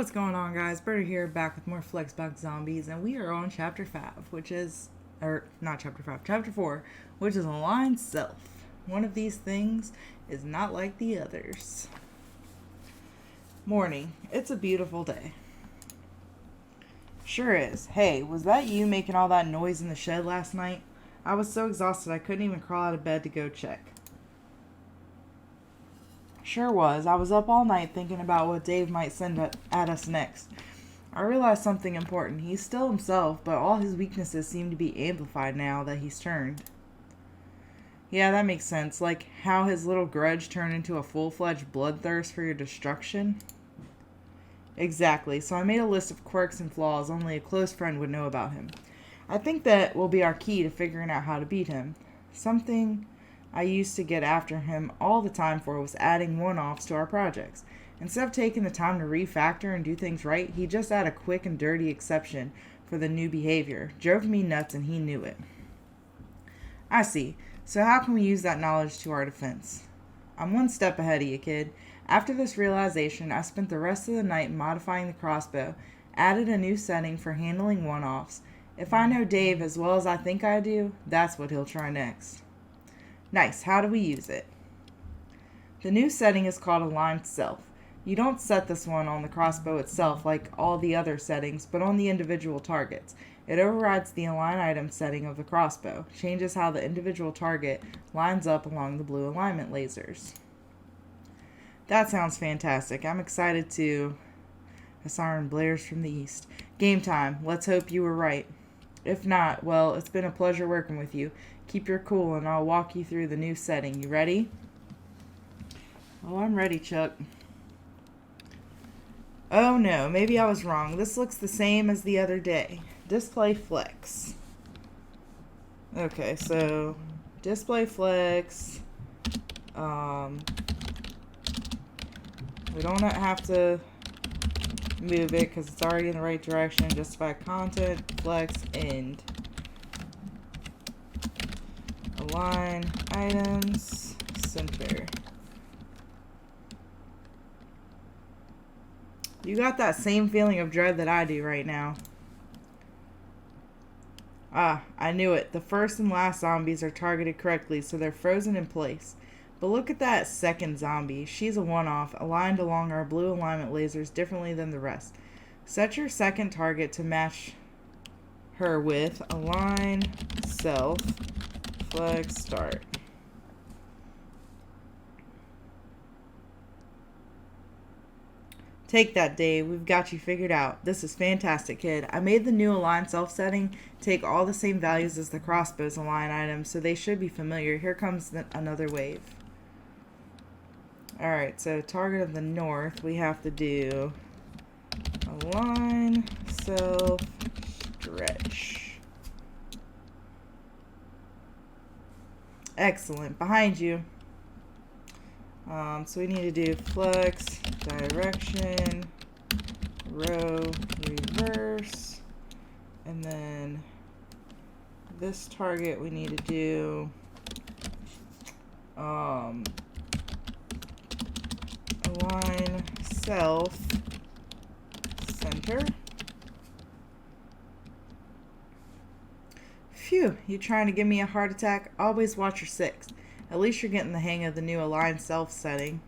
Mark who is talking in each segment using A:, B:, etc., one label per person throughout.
A: What's going on, guys? Berta here, back with more Flexbox Zombies, and we are on Chapter 5, which is, or not Chapter 5, Chapter 4, which is Aligned Self. One of these things is not like the others. Morning. It's a beautiful day. Sure is. Hey, was that you making all that noise in the shed last night? I was so exhausted I couldn't even crawl out of bed to go check. Sure was. I was up all night thinking about what Dave might send at us next. I realized something important. He's still himself, but all his weaknesses seem to be amplified now that he's turned. Yeah, that makes sense. Like how his little grudge turned into a full-fledged bloodthirst for your destruction. Exactly. So I made a list of quirks and flaws only a close friend would know about him. I think that will be our key to figuring out how to beat him. Something I used to get after him all the time for was adding one-offs to our projects. Instead of taking the time to refactor and do things right, he just added a quick and dirty exception for the new behavior. Drove me nuts and he knew it. I see. So how can we use that knowledge to our defense? I'm one step ahead of you, kid. After this realization, I spent the rest of the night modifying the crossbow, added a new setting for handling one-offs. If I know Dave as well as I think I do, that's what he'll try next. Nice. How do we use it? The new setting is called Aligned Self. You don't set this one on the crossbow itself like all the other settings, but on the individual targets. It overrides the align item setting of the crossbow, changes how the individual target lines up along the blue alignment lasers. That sounds fantastic. I'm excited to... A siren blares from the east. Game time. Let's hope you were right. If not, well, it's been a pleasure working with you. Keep your cool and I'll walk you through the new setting. You ready? Oh, I'm ready, Chuck. Oh no, maybe I was wrong. This looks the same as the other day. Display flex. Okay, so display flex. We don't have to move it because it's already in the right direction. Justify content, flex, end. Align items, center. You got that same feeling of dread that I do right now. Ah, I knew it. The first and last zombies are targeted correctly, so they're frozen in place. But look at that second zombie. She's a one-off, aligned along our blue alignment lasers differently than the rest. Set your second target to match her with align self, flex, start. Take that, Dave. We've got you figured out. This is fantastic, kid. I made the new align self setting take all the same values as the crossbow's align items, so they should be familiar. Here comes another wave. Alright, so target of the north, we have to do align, self, stretch. Excellent. Behind you. So we need to do flex, direction, row, reverse, and then this target we need to do align self, center. Phew, you trying to give me a heart attack? Always watch your six. At least you're getting the hang of the new align self setting.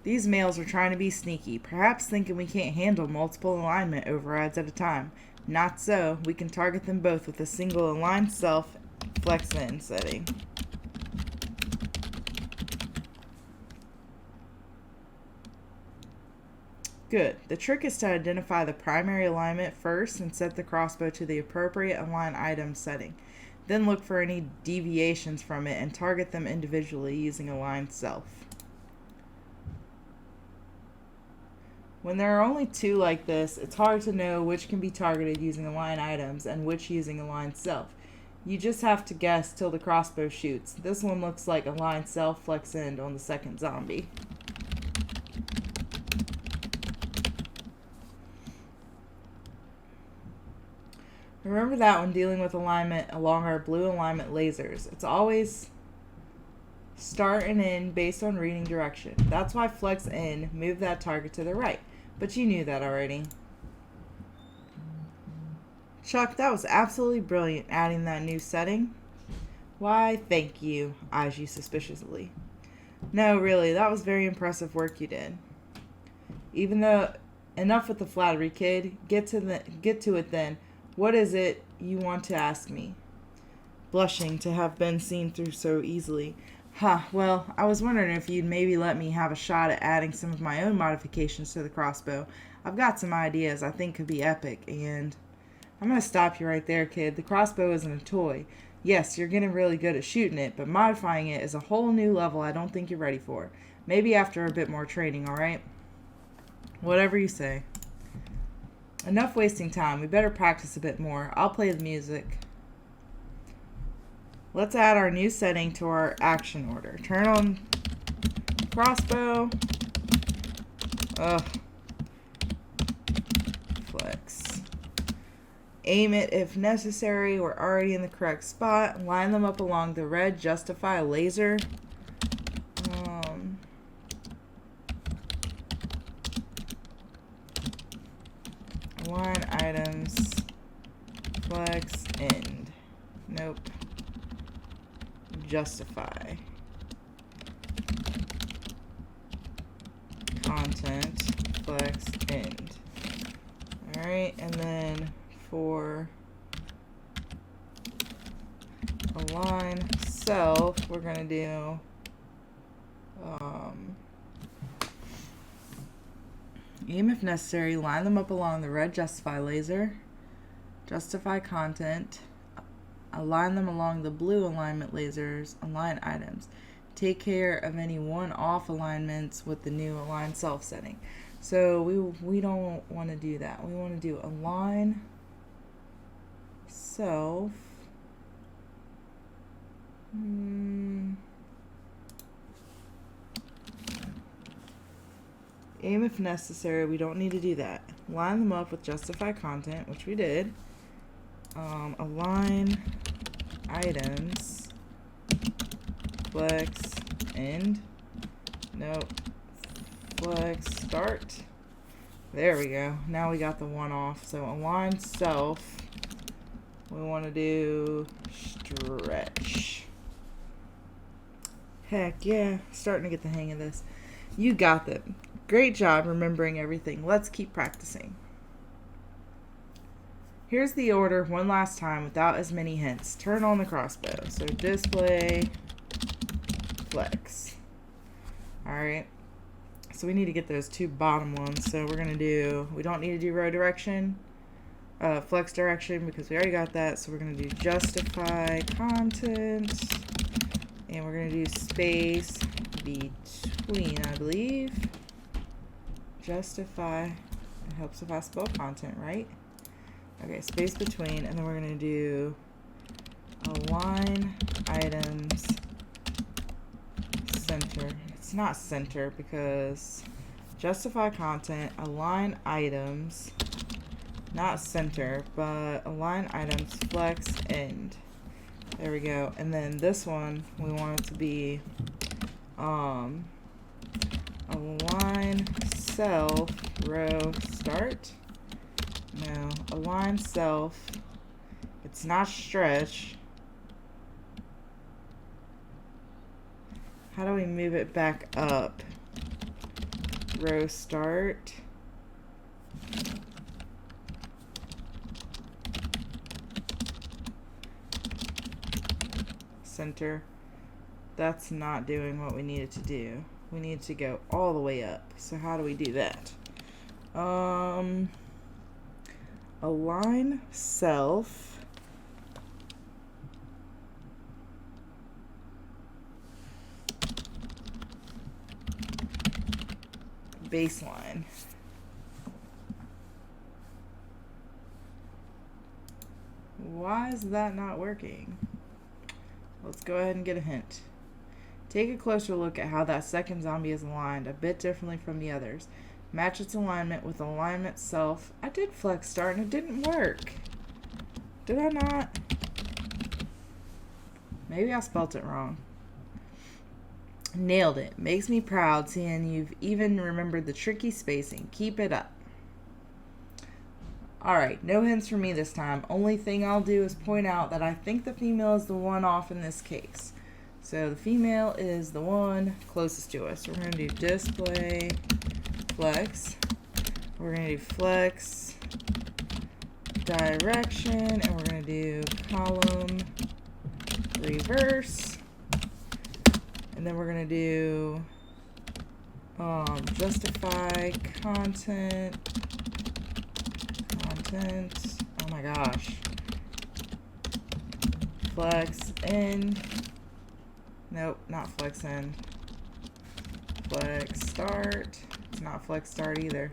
A: These males are trying to be sneaky, perhaps thinking we can't handle multiple alignment overrides at a time. Not so. We can target them both with a single align self flex in setting. Good. The trick is to identify the primary alignment first and set the crossbow to the appropriate align item setting. Then look for any deviations from it and target them individually using align self. When there are only two like this, it's hard to know which can be targeted using align items and which using align self. You just have to guess till the crossbow shoots. This one looks like align self flex end on the second zombie. Remember that when dealing with alignment along our blue alignment lasers. It's always start and end based on reading direction. That's why flex in moved that target to the right. But you knew that already. Chuck, that was absolutely brilliant adding that new setting. Why, thank you, eyes you suspiciously. No, really, that was very impressive work you did. Even though, enough with the flattery, kid. Get to it then. What is it you want to ask me? Blushing to have been seen through so easily. Well, I was wondering if you'd maybe let me have a shot at adding some of my own modifications to the crossbow. I've got some ideas I think could be epic, and... I'm going to stop you right there, kid. The crossbow isn't a toy. Yes, you're getting really good at shooting it, but modifying it is a whole new level I don't think you're ready for. Maybe after a bit more training, alright? Whatever you say. Enough wasting time. We better practice a bit more. I'll play the music. Let's add our new setting to our action order. Turn on crossbow. Flex. Aim it if necessary. We're already in the correct spot. Line them up along the red. Justify laser. Line items. Flex end. Nope. Justify. Content. Flex end. Alright, and then for align self, we're going to do aim if necessary, line them up along the red justify laser, justify content, align them along the blue alignment lasers, align items. Take care of any one-off alignments with the new align self setting. So we don't want to do that. We want to do align self. Aim if necessary. We don't need to do that. Line them up with justify content, which we did. Align items. Flex end. Nope. Flex start. There we go. Now we got the one off. So align self. We want to do stretch. Heck yeah. Starting to get the hang of this. You got them. Great job remembering everything. Let's keep practicing. Here's the order one last time without as many hints. Turn on the crossbow. So display, flex. Alright. So we need to get those two bottom ones. So we're going to do, we don't need to do row direction, flex direction because we already got that. So we're going to do justify content. And we're going to do space between, I believe. Justify. It helps if I spell content, right? Okay, space between, and then we're going to do align items center. It's not center because justify content, align items, not center, but align items, flex, end. There we go. And then this one, we want it to be align self, row, start. No, align self. It's not stretch. How do we move it back up? Row start. Center. That's not doing what we needed to do. We need to go all the way up. So how do we do that? Align self. Baseline. Why is that not working? Let's go ahead and get a hint. Take a closer look at how that second zombie is aligned, a bit differently from the others. Match its alignment with alignment self. I did flex start and it didn't work. Did I not? Maybe I spelt it wrong. Nailed it. Makes me proud seeing you've even remembered the tricky spacing. Keep it up. Alright, no hints from me this time. Only thing I'll do is point out that I think the female is the one off in this case. So the female is the one closest to us. So we're going to do display, flex. We're going to do flex, direction, and we're going to do column, reverse. And then we're going to do justify content. Oh my gosh. Flex in. Nope, not flex in. Flex start. It's not flex start either.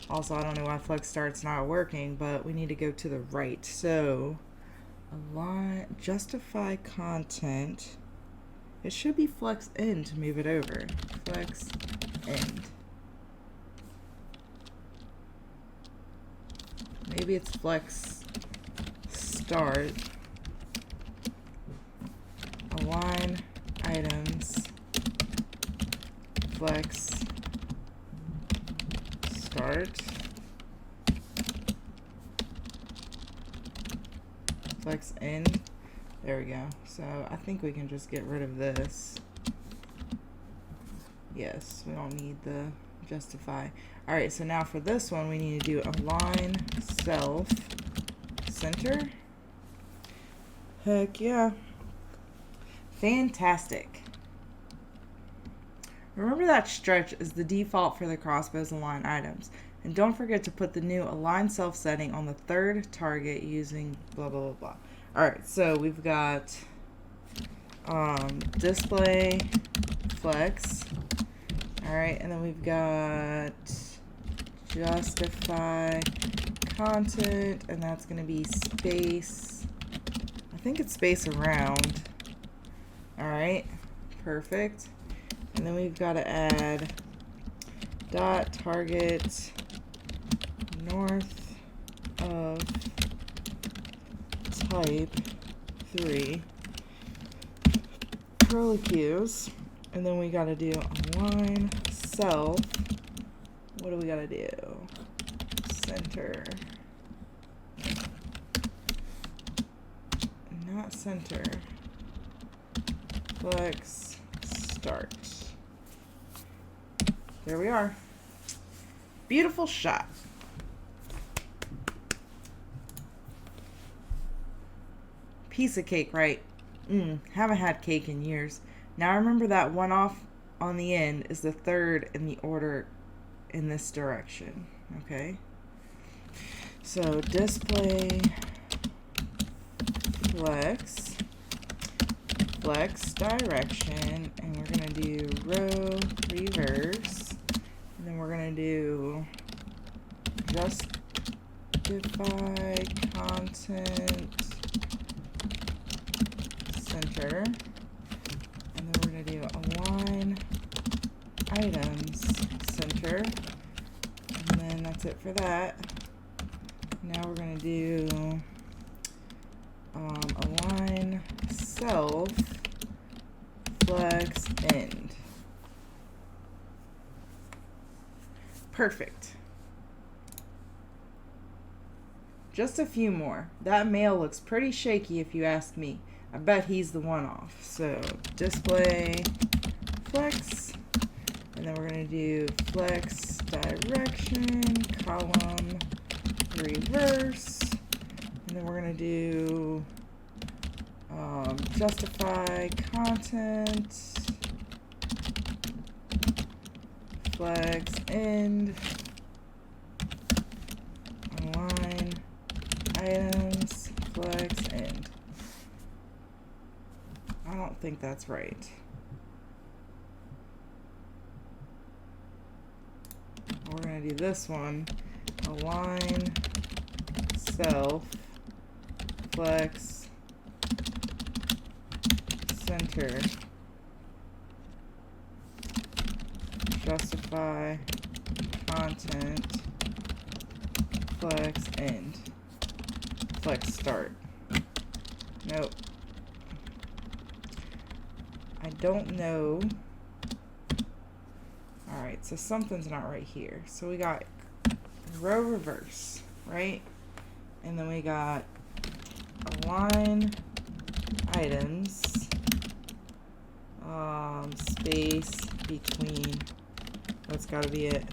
A: Also, I don't know why flex start's not working, but we need to go to the right. So, align, justify content. It should be flex in to move it over. Flex end. Maybe it's flex start. Align items. Flex start. Flex end. There we go. So I think we can just get rid of this. Yes, we don't need the justify. Alright, so now for this one, we need to do align self center. Heck yeah. Fantastic. Remember that stretch is the default for the crossbows align items. And don't forget to put the new align self setting on the third target using blah blah blah blah. Alright, so we've got display flex. Alright, and then we've got justify content, and that's going to be space. I think it's space around. Alright, perfect. And then we've got to add dot target north of type 3 curly cues, and then we got to do align self. What do we got to do? Center. Not center. Flex start. There we are. Beautiful shot. Piece of cake, right? Haven't had cake in years. Now remember that one off on the end is the third in the order in this direction. Okay. So display flex direction, and we're gonna do row reverse, and then we're gonna do justify content center, and then we're gonna do align items center, and then that's it for that. Now we're gonna do align self flex end. Perfect. Just a few more. That male looks pretty shaky if you ask me. I bet he's the one off. So display flex, and then we're going to do flex direction, column reverse, and then we're going to do justify content, flex end, align items, flex end. I don't think that's right. We're going to do this one. Align self flex center, justify content, flex end, flex start. Nope. I don't know. Alright, so something's not right here. So we got row reverse, right? And then we got align items, space between. That's got to be it.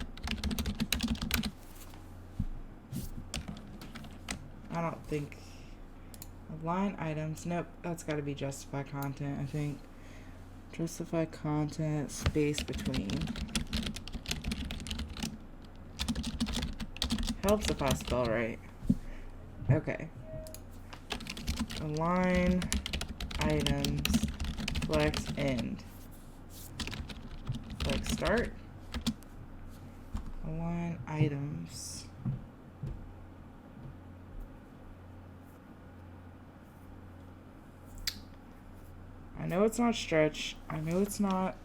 A: I don't think align items. Nope, that's got to be justify content. I think justify content space between. Helps if I spell right. Okay. Align items flex end. Flex start. Align items. I know it's not stretch. I know it's not.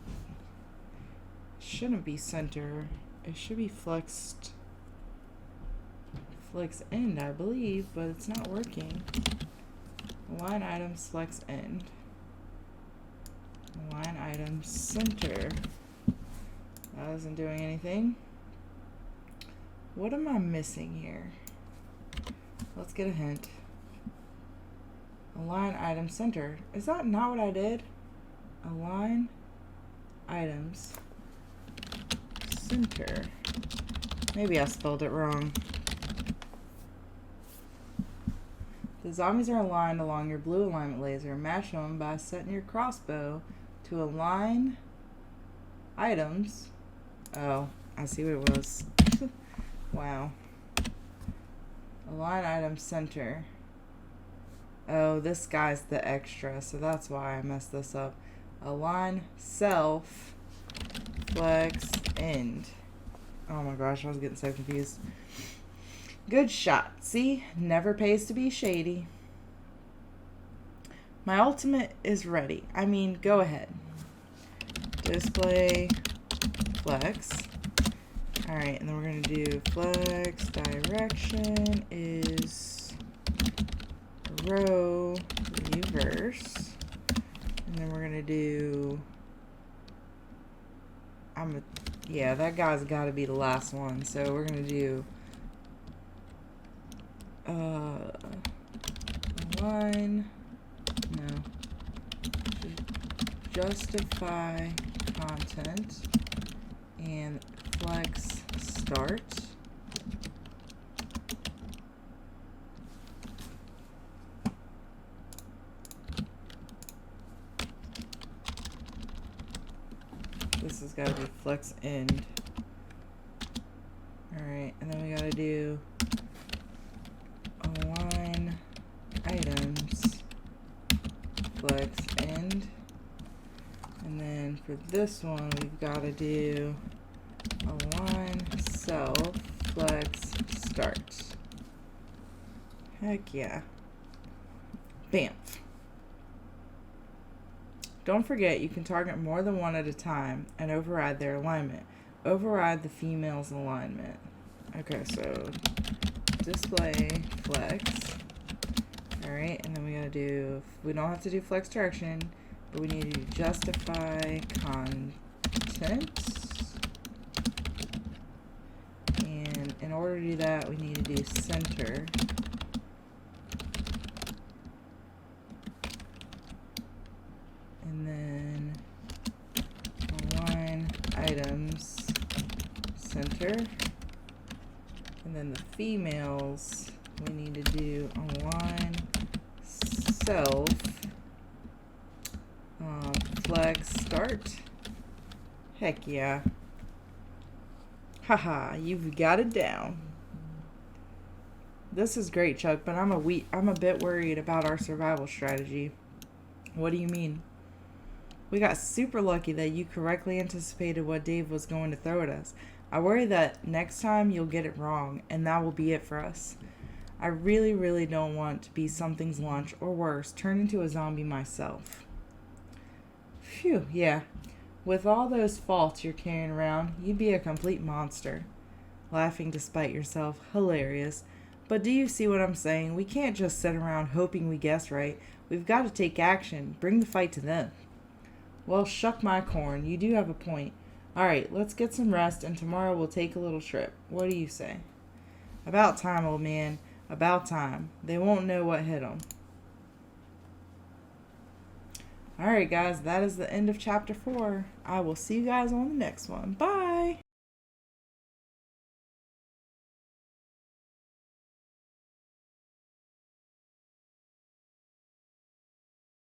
A: Shouldn't be center. It should be flexed. Flex end, I believe, but it's not working. Align items flex end. Align items center. That isn't doing anything. What am I missing here? Let's get a hint. Align item center. Is that not what I did? Align items center. Maybe I spelled it wrong. The zombies are aligned along your blue alignment laser. Match them by setting your crossbow to align items. Oh, I see what it was. Wow. Align item center. Oh, this guy's the extra, so that's why I messed this up. Align self flex end. Oh my gosh, I was getting so confused. Good shot. See? Never pays to be shady. My ultimate is ready. I mean, go ahead. Display flex. Alright, and then we're going to do flex direction is row reverse. And then we're going to do... yeah, that guy's got to be the last one. So we're going to do... align, no, justify content and flex start. This has got to be flex end. Alright, and then we got to do align items flex end, and then for this one we've got to do align self flex start. Heck yeah. Bam. Don't forget you can target more than one at a time and override their alignment. Override the female's alignment. Okay, so display flex. Alright, and then we gotta do, we don't have to do flex direction, but we need to do justify content. And in order to do that, we need to do center. And then align items center. And then the females, we need to do align self flex start. Heck yeah. Haha, you've got it down. This is great, Chuck, but I'm a bit worried about our survival strategy. What do you mean? We got super lucky that you correctly anticipated what Dave was going to throw at us. I worry that next time you'll get it wrong, and that will be it for us. I really, really don't want to be something's lunch, or worse, turn into a zombie myself. Phew, yeah. With all those faults you're carrying around, you'd be a complete monster. Laughing despite yourself, hilarious. But do you see what I'm saying? We can't just sit around hoping we guess right. We've got to take action, bring the fight to them. Well, shuck my corn. You do have a point. All right, let's get some rest, and tomorrow we'll take a little trip. What do you say? About time, old man. About time. They won't know what hit them. All right, guys, that is the end of chapter 4. I will see you guys on the next one. Bye.